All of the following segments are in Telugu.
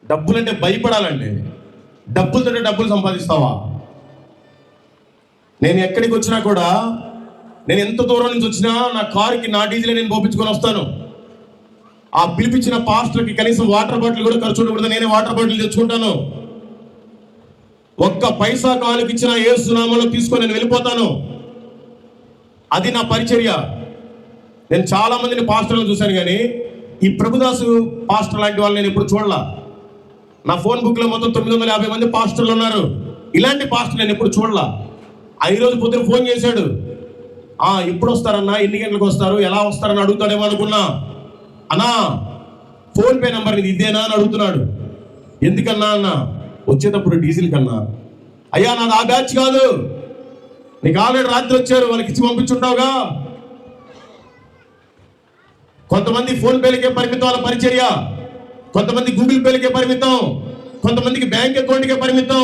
డబ్బులంటే భయపడాలండి. డబ్బులతో డబ్బులు సంపాదిస్తావా? నేను ఎక్కడికి వచ్చినా కూడా, నేను ఎంత దూరం నుంచి వచ్చినా నా కారుకి నా డీజిల్ నేను పోపించుకొని వస్తాను. ఆ పిలిపించిన పాస్టర్కి కనీసం వాటర్ బాటిల్ కూడా ఖర్చు ఉండకూడదు, నేనే వాటర్ బాటిల్ తెచ్చుకుంటాను. ఒక్క పైసా కాలుకి ఇచ్చిన యేసు నామములో తీసుకొని నేను వెళ్ళిపోతాను. అది నా పరిచర్య. నేను చాలా మందిని పాస్టర్లను చూశాను, కానీ ఈ ప్రభుదాసు పాస్టర్ లాంటి వాళ్ళు నేను ఎప్పుడు చూడలా. నా ఫోన్ బుక్లో మొత్తం 950 మంది పాస్టర్లు ఉన్నారు. ఇలాంటి పాస్టర్ నేను ఎప్పుడు చూడలా. ఈరోజు పొద్దున ఫోన్ చేశాడు. ఎప్పుడు వస్తారన్నా, ఎన్ని గంటలకు వస్తారు, ఎలా వస్తారని అడుగుతాడేమో అనుకున్నా. అన్నా ఫోన్పే నెంబర్ ఇది ఇదేనా అని అడుగుతున్నాడు. ఎందుకన్నా అన్న, వచ్చేటప్పుడు డీజిల్ కన్నా. అయ్యా నాది ఆ బ్యాచ్ కాదు, నీకు ఆల్రెడీ రాత్రి వచ్చారు, వాళ్ళకి ఇచ్చి పంపించుంటావుగా. కొంతమంది ఫోన్పేలకే పరిమితం వాళ్ళ పరిచర్య, కొంతమంది గూగుల్ పేలకే పరిమితం, కొంతమందికి బ్యాంక్ అకౌంట్కే పరిమితం,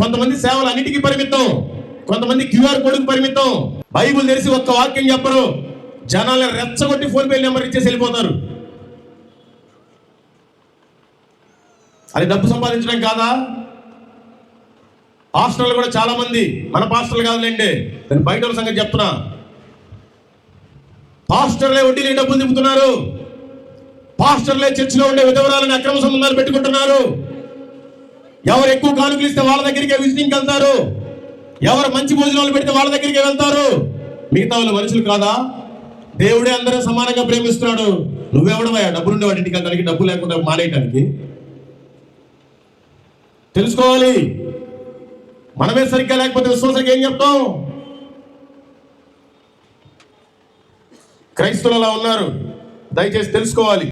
కొంతమంది సేవలు అన్నిటికీ పరిమితం, కొంతమంది QR కోడ్కి పరిమితం. బైబుల్ తెలిసి ఒక్క వాక్యం చెప్పరు, జనాలు రెచ్చగొట్టి ఫోన్పే నెంబర్ ఇచ్చేసి వెళ్ళిపోతారు. అది డబ్బు సంపాదించడం కాదా? పాస్టర్లు కూడా చాలా మంది, మన పాస్టర్లు కాదులేండి, నేను బయట వాళ్ళ సంగతి చెప్తున్నా. పాస్టర్లే వడ్డీ లేని డబ్బులు దింపుతున్నారు. పాస్టర్లే చర్చిలో ఉండే విధవరాలని అక్రమ సంబంధాలు పెట్టుకుంటున్నారు. ఎవరు ఎక్కువ కానుకలు ఇస్తే వాళ్ళ దగ్గరికే విజిటింగ్కి వెళ్తారు. ఎవరు మంచి భోజనాలు పెడితే వాళ్ళ దగ్గరికి వెళ్తారు. మిగతా వాళ్ళు మనుషులు కాదా? దేవుడే అందరూ సమానంగా ప్రేమిస్తున్నాడు. నువ్వెవడవా డబ్బులుండే వాటి ఇంటికి వెళ్ళడానికి, డబ్బు లేకుండా మానేయటానికి? తెలుసుకోవాలి. మనమే సరిగ్గా లేకపోతే విశ్వాసంగా ఏం చెప్తాం? క్రైస్తవులు అలా ఉన్నారు, దయచేసి తెలుసుకోవాలి.